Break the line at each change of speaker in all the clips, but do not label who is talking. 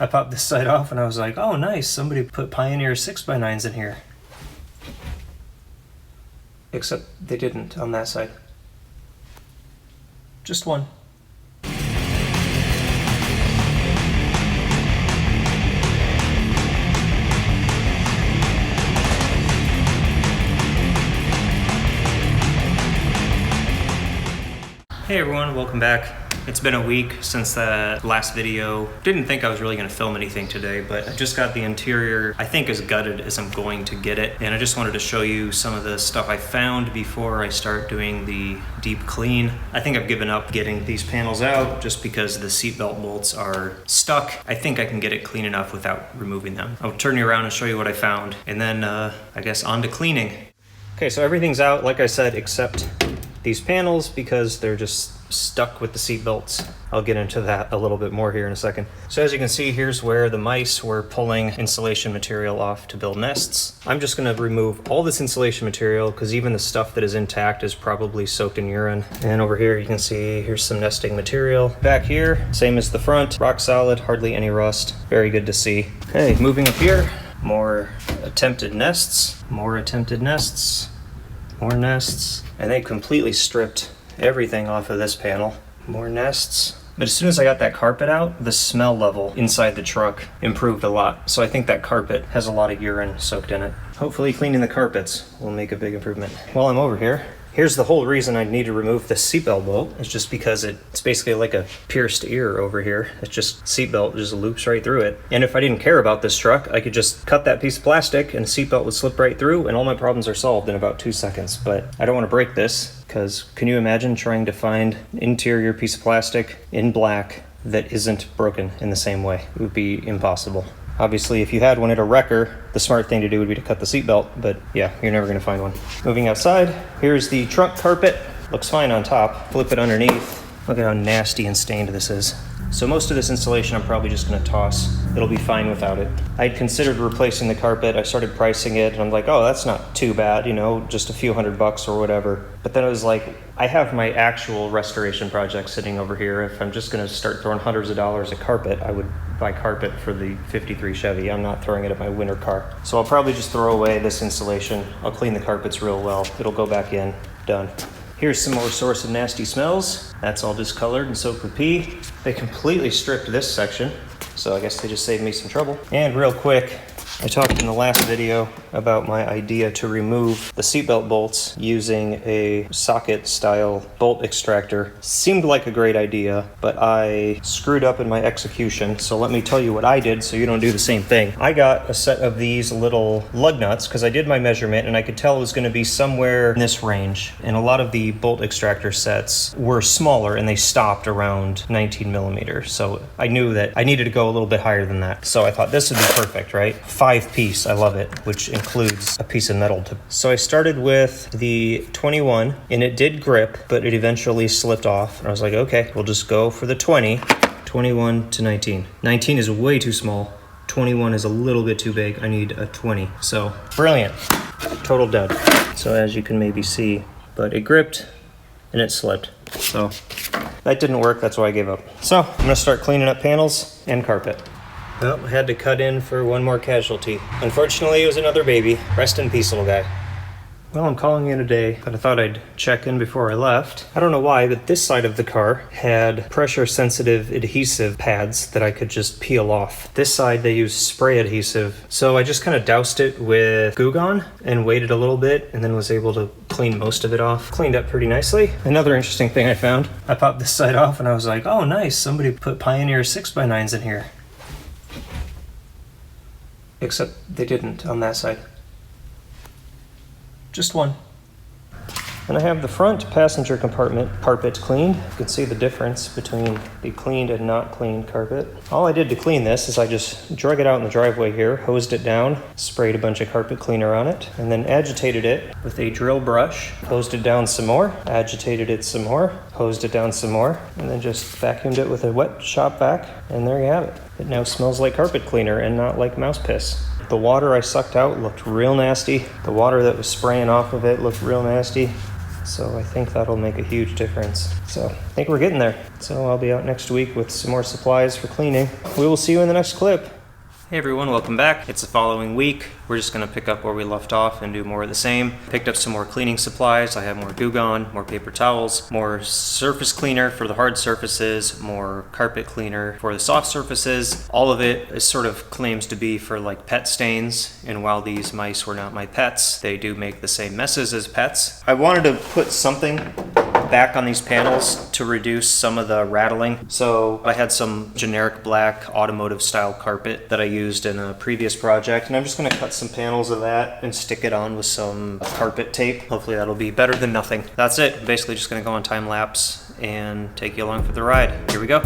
I popped this side off and I was like, oh nice, somebody put Pioneer 6x9s in here. Except they didn't on that side. Just one. Hey everyone, welcome back. It's been a week since that last video. Didn't think I was really going to film anything today, but I just got the interior, I think, as gutted as I'm going to get it. And I just wanted to show you some of the stuff I found before I start doing the deep clean. I think I've given up getting these panels out just because the seatbelt bolts are stuck. I think I can get it clean enough without removing them. I'll turn you around and show you what I found. And then I guess on to cleaning. Okay, so everything's out, like I said, except these panels because they're just stuck with the seat belts. I'll get into that a little bit more here in a second. So as you can see, here's where the mice were pulling insulation material off to build nests. I'm just gonna remove all this insulation material because even the stuff that is intact is probably soaked in urine. And over here you can see here's some nesting material. Back here, same as the front, rock solid, hardly any rust. Very good to see. Okay, moving up here, more attempted nests, more attempted nests, more nests. And they completely stripped everything off of this panel. More nests. But as soon as I got that carpet out, the smell level inside the truck improved a lot. So I think that carpet has a lot of urine soaked in it. Hopefully cleaning the carpets will make a big improvement. While I'm over here, here's the whole reason I need to remove the seatbelt bolt. It's just because it's basically like a pierced ear over here. It's just seatbelt just loops right through it. And if I didn't care about this truck, I could just cut that piece of plastic and the seatbelt would slip right through and all my problems are solved in about 2 seconds. But I don't want to break this because can you imagine trying to find an interior piece of plastic in black that isn't broken in the same way? It would be impossible. Obviously, if you had one at a wrecker, the smart thing to do would be to cut the seatbelt, but yeah, you're never gonna find one. Moving outside, here's the trunk carpet. Looks fine on top. Flip it underneath. Look at how nasty and stained this is. So most of this insulation I'm probably just gonna toss. It'll be fine without it. I'd considered replacing the carpet. I started pricing it and I'm like, oh, that's not too bad, you know, just a few $100 or whatever. But then it was like, I have my actual restoration project sitting over here. If I'm just gonna start throwing hundreds of dollars at carpet, I would buy carpet for the 53 Chevy. I'm not throwing it at my winter car. So I'll probably just throw away this insulation. I'll clean the carpets real well. It'll go back in, done. Here's some more source of nasty smells. That's all discolored and soaked with pee. They completely stripped this section, so I guess they just saved me some trouble. And real quick, I talked in the last video about my idea to remove the seatbelt bolts using a socket style bolt extractor. Seemed like a great idea, but I screwed up in my execution. So let me tell you what I did so you don't do the same thing. I got a set of these little lug nuts because I did my measurement and I could tell it was going to be somewhere in this range. And a lot of the bolt extractor sets were smaller and they stopped around 19 millimeters. So I knew that I needed to go a little bit higher than that. So I thought this would be perfect, right? 5-piece, I love it, which includes a piece of metal. So I started with the 21 and it did grip, but it eventually slipped off. And I was like, okay, we'll just go for the 20, 21 to 19. 19 is way too small. 21 is a little bit too big. I need a 20. So brilliant, total dud. So as you can maybe see, but it gripped and it slipped. So that didn't work, that's why I gave up. So I'm gonna start cleaning up panels and carpet. Well, I had to cut in for one more casualty. Unfortunately, it was another baby. Rest in peace, little guy. Well, I'm calling in a day, but I thought I'd check in before I left. I don't know why, but this side of the car had pressure-sensitive adhesive pads that I could just peel off. This side, they use spray adhesive. So I just kind of doused it with Goo Gone and waited a little bit and then was able to clean most of it off. Cleaned up pretty nicely. Another interesting thing I found, I popped this side off and I was like, oh nice, somebody put Pioneer 6x9s in here. Except they didn't on that side. Just one. And I have the front passenger compartment carpet cleaned. You can see the difference between the cleaned and not cleaned carpet. All I did to clean this is I just drug it out in the driveway here, hosed it down, sprayed a bunch of carpet cleaner on it, and then agitated it with a drill brush, hosed it down some more, agitated it some more, hosed it down some more, and then just vacuumed it with a wet shop vac, and there you have it. It now smells like carpet cleaner and not like mouse piss. The water I sucked out looked real nasty. The water that was spraying off of it looked real nasty. So I think that'll make a huge difference. So I think we're getting there. So I'll be out next week with some more supplies for cleaning. We will see you in the next clip. Hey everyone, welcome back. It's the following week. We're just gonna pick up where we left off and do more of the same. Picked up some more cleaning supplies. I have more Goo Gone, more paper towels, more surface cleaner for the hard surfaces, more carpet cleaner for the soft surfaces. All of it is sort of claims to be for like pet stains. And while these mice were not my pets, they do make the same messes as pets. I wanted to put something back on these panels to reduce some of the rattling. So I had some generic black automotive style carpet that I used in a previous project, and I'm just going to cut some panels of that and stick it on with some carpet tape. Hopefully that'll be better than nothing. That's it. Basically just going to go on time lapse and take you along for the ride. Here we go.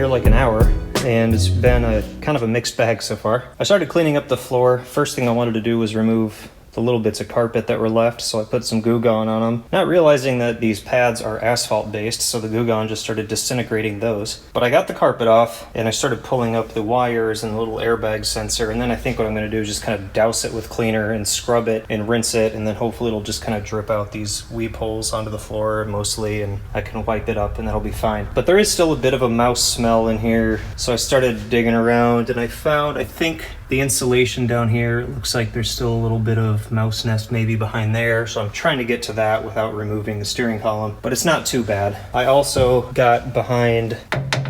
Like an hour, and it's been a kind of a mixed bag so far. I started cleaning up the floor. First thing I wanted to do was remove the little bits of carpet that were left, so I put some Goo Gone on them, not realizing that these pads are asphalt based, so the Goo Gone just started disintegrating those. But I got the carpet off and I started pulling up the wires and the little airbag sensor, and then I think what I'm going to do is just kind of douse it with cleaner and scrub it and rinse it, and then hopefully it'll just kind of drip out these weep holes onto the floor mostly, and I can wipe it up and that'll be fine. But there is still a bit of a mouse smell in here, so I started digging around and I found, I think the insulation down here, it looks like there's still a little bit of mouse nest maybe behind there, so I'm trying to get to that without removing the steering column, but it's not too bad. I also got behind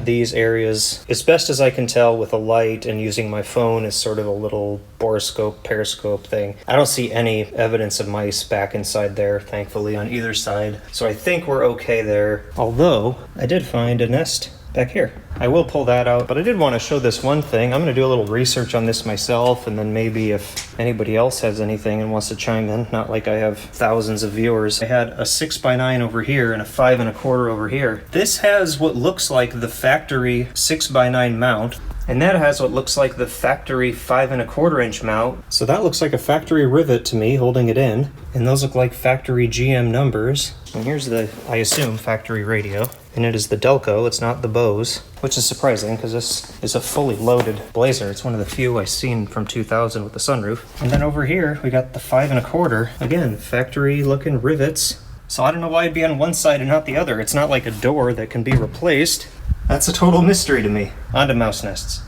these areas, as best as I can tell with a light and using my phone as sort of a little borescope, periscope thing. I don't see any evidence of mice back inside there, thankfully, on either side, so I think we're okay there, although I did find a nest back here. I will pull that out, but I did want to show this one thing. I'm going to do a little research on this myself, and then maybe if anybody else has anything and wants to chime in, not like I have thousands of viewers. I had a 6x9 over here and a 5 1/4 over here. This has what looks like the factory 6x9 mount, and that has what looks like the factory 5 1/4 inch mount. So that looks like a factory rivet to me holding it in, and those look like factory GM numbers. And here's the, I assume, factory radio. And it is the Delco, it's not the Bose, which is surprising because this is a fully loaded Blazer. It's one of the few I've seen from 2000 with the sunroof. And then over here, we got the 5 1/4. Again, factory looking rivets. So I don't know why it'd be on one side and not the other. It's not like a door that can be replaced. That's a total mystery to me. Onto mouse nests.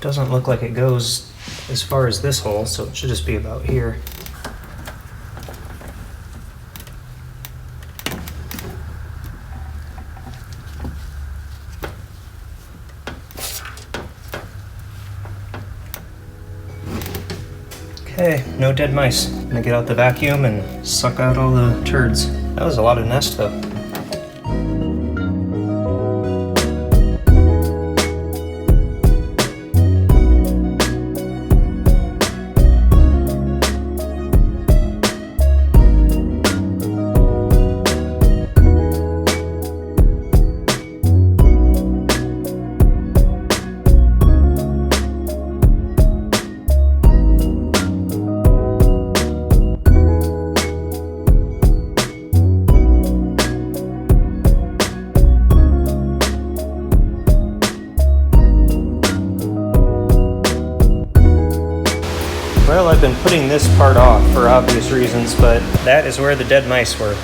Doesn't look like it goes as far as this hole, so it should just be about here. Okay, no dead mice. I'm gonna get out the vacuum and suck out all the turds. That was a lot of nest though. Well, I've been putting this part off for obvious reasons, but that is where the dead mice were.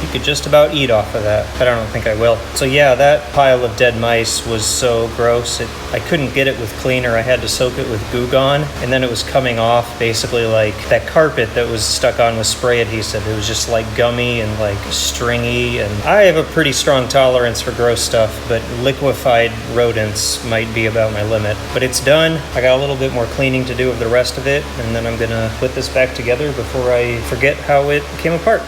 You could just about eat off of that, but I don't think I will. So yeah, that pile of dead mice was so gross. I couldn't get it with cleaner. I had to soak it with Goo Gone, and then it was coming off basically like that carpet that was stuck on with spray adhesive. It was just like gummy and like stringy, and I have a pretty strong tolerance for gross stuff, but liquefied rodents might be about my limit. But it's done. I got a little bit more cleaning to do of the rest of it, and then I'm gonna put this back together before I forget how it came apart.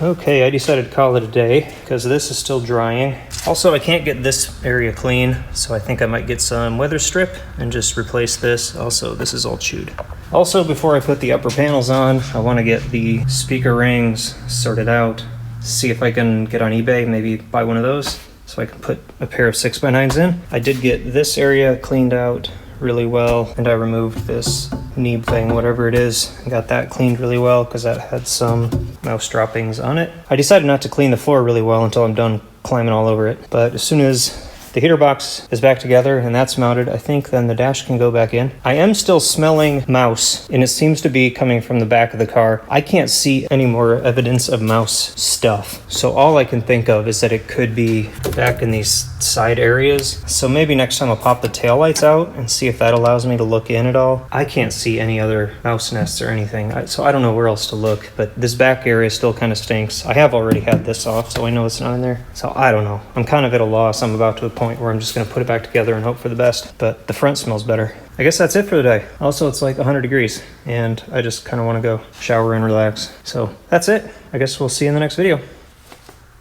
Okay, I decided to call it a day because this is still drying. Also, I can't get this area clean, so I think I might get some weather strip and just replace this. Also, this is all chewed. Also, before I put the upper panels on, I want to get the speaker rings sorted out. See if I can get on eBay, maybe buy one of those. so I can put a pair of 6x9s in. I did get this area cleaned out really well, and I removed this knee thing, whatever it is, and got that cleaned really well because that had some mouse droppings on it. I decided not to clean the floor really well until I'm done climbing all over it, but as soon as the heater box is back together and that's mounted, I think then the dash can go back in. I am still smelling mouse, and it seems to be coming from the back of the car. I can't see any more evidence of mouse stuff. So all I can think of is that it could be back in these side areas. So maybe next time I'll pop the taillights out and see if that allows me to look in at all. I can't see any other mouse nests or anything, so I don't know where else to look, but this back area still kind of stinks. I have already had this off, so I know it's not in there. So I don't know. I'm kind of at a loss. I'm about to a point where I'm just going to put it back together and hope for the best, but the front smells better. I guess that's it for the day. Also, it's like 100 degrees and I just kind of want to go shower and relax. So that's it. I guess we'll see you in the next video.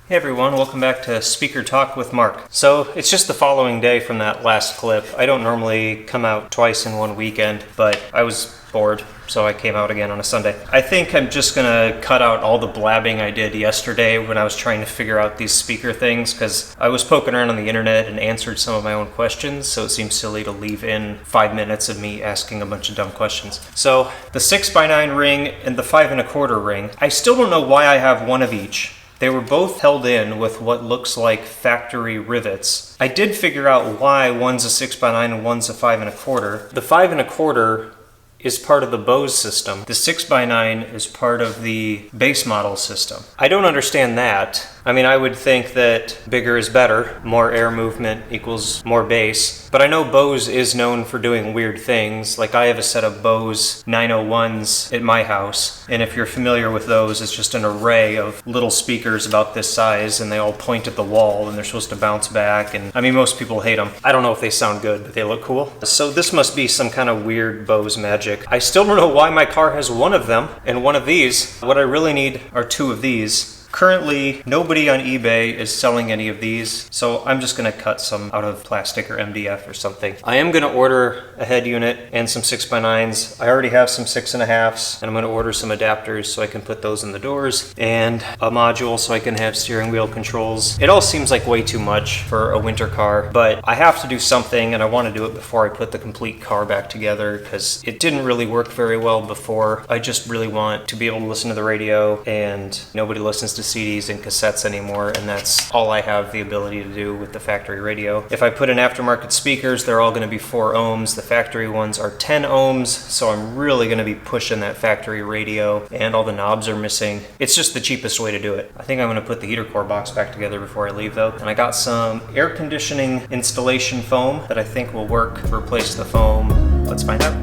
Hey everyone, welcome back to Speaker Talk with Mark. So it's just the following day from that last clip. I don't normally come out twice in one weekend, but I was bored, so I came out again on a Sunday. I think I'm just gonna cut out all the blabbing I did yesterday when I was trying to figure out these speaker things, because I was poking around on the internet and answered some of my own questions, so it seems silly to leave in 5 minutes of me asking a bunch of dumb questions. So the 6x9 ring and the 5 1/4 ring, I still don't know why I have one of each. They were both held in with what looks like factory rivets. I did figure out why one's a 6x9 and one's a 5 1/4. The 5 1/4 is part of the Bose system. The 6x9 is part of the base model system. I don't understand that. I mean, I would think that bigger is better, more air movement equals more bass, but I know Bose is known for doing weird things. Like I have a set of Bose 901s at my house, and if you're familiar with those, it's just an array of little speakers about this size, and they all point at the wall, and they're supposed to bounce back, and I mean, most people hate them. I don't know if they sound good, but they look cool. So this must be some kind of weird Bose magic. I still don't know why my car has one of them and one of these. What I really need are two of these. Currently, nobody on eBay is selling any of these, so I'm just gonna cut some out of plastic or MDF or something. I am gonna order a head unit and some 6x9s. I already have some 6.5s, and I'm gonna order some adapters so I can put those in the doors, and a module so I can have steering wheel controls. It all seems like way too much for a winter car, but I have to do something, and I wanna do it before I put the complete car back together, because it didn't really work very well before. I just really want to be able to listen to the radio, and nobody listens to CDs and cassettes anymore, and that's all I have the ability to do with the factory radio. If I put in aftermarket speakers, they're all going to be 4 ohms. The factory ones are 10 ohms, so I'm really going to be pushing that factory radio, and all the knobs are missing. It's just the cheapest way to do it. I think I'm going to put the heater core box back together before I leave though, and I got some air conditioning installation foam that I think will work to replace the foam. Let's find out.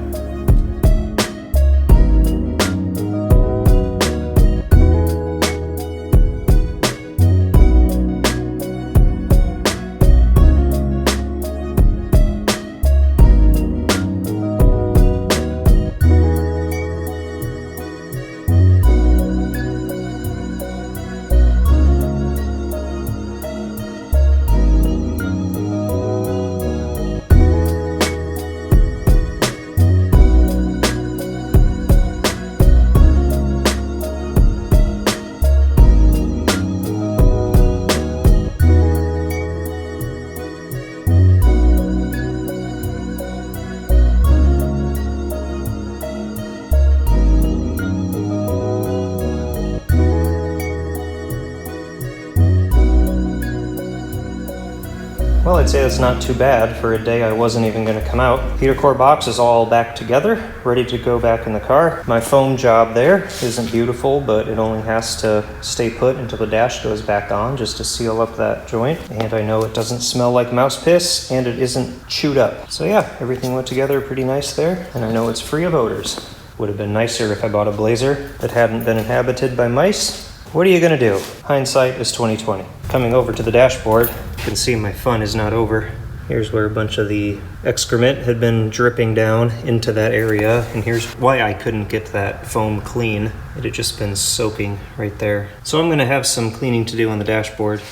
Well, I'd say that's not too bad for a day I wasn't even going to come out. Heater core box is all back together, ready to go back in the car. My foam job there isn't beautiful, but it only has to stay put until the dash goes back on, just to seal up that joint. And I know it doesn't smell like mouse piss, and it isn't chewed up. So yeah, everything went together pretty nice there, and I know it's free of odors. Would have been nicer if I bought a Blazer that hadn't been inhabited by mice. What are you gonna do? Hindsight is 20/20. Coming over to the dashboard, you can see my fun is not over. Here's where a bunch of the excrement had been dripping down into that area, and here's why I couldn't get that foam clean. It had just been soaking right there. So I'm gonna have some cleaning to do on the dashboard.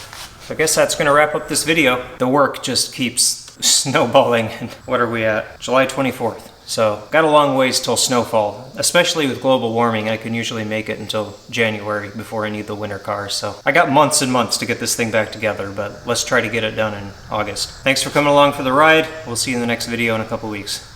I guess that's gonna wrap up this video. The work just keeps snowballing. And what are we at? July 24th. So got a long ways till snowfall. Especially with global warming, I can usually make it until January before I need the winter cars. So I got months and months to get this thing back together, but let's try to get it done in August. Thanks for coming along for the ride. We'll see you in the next video in a couple weeks.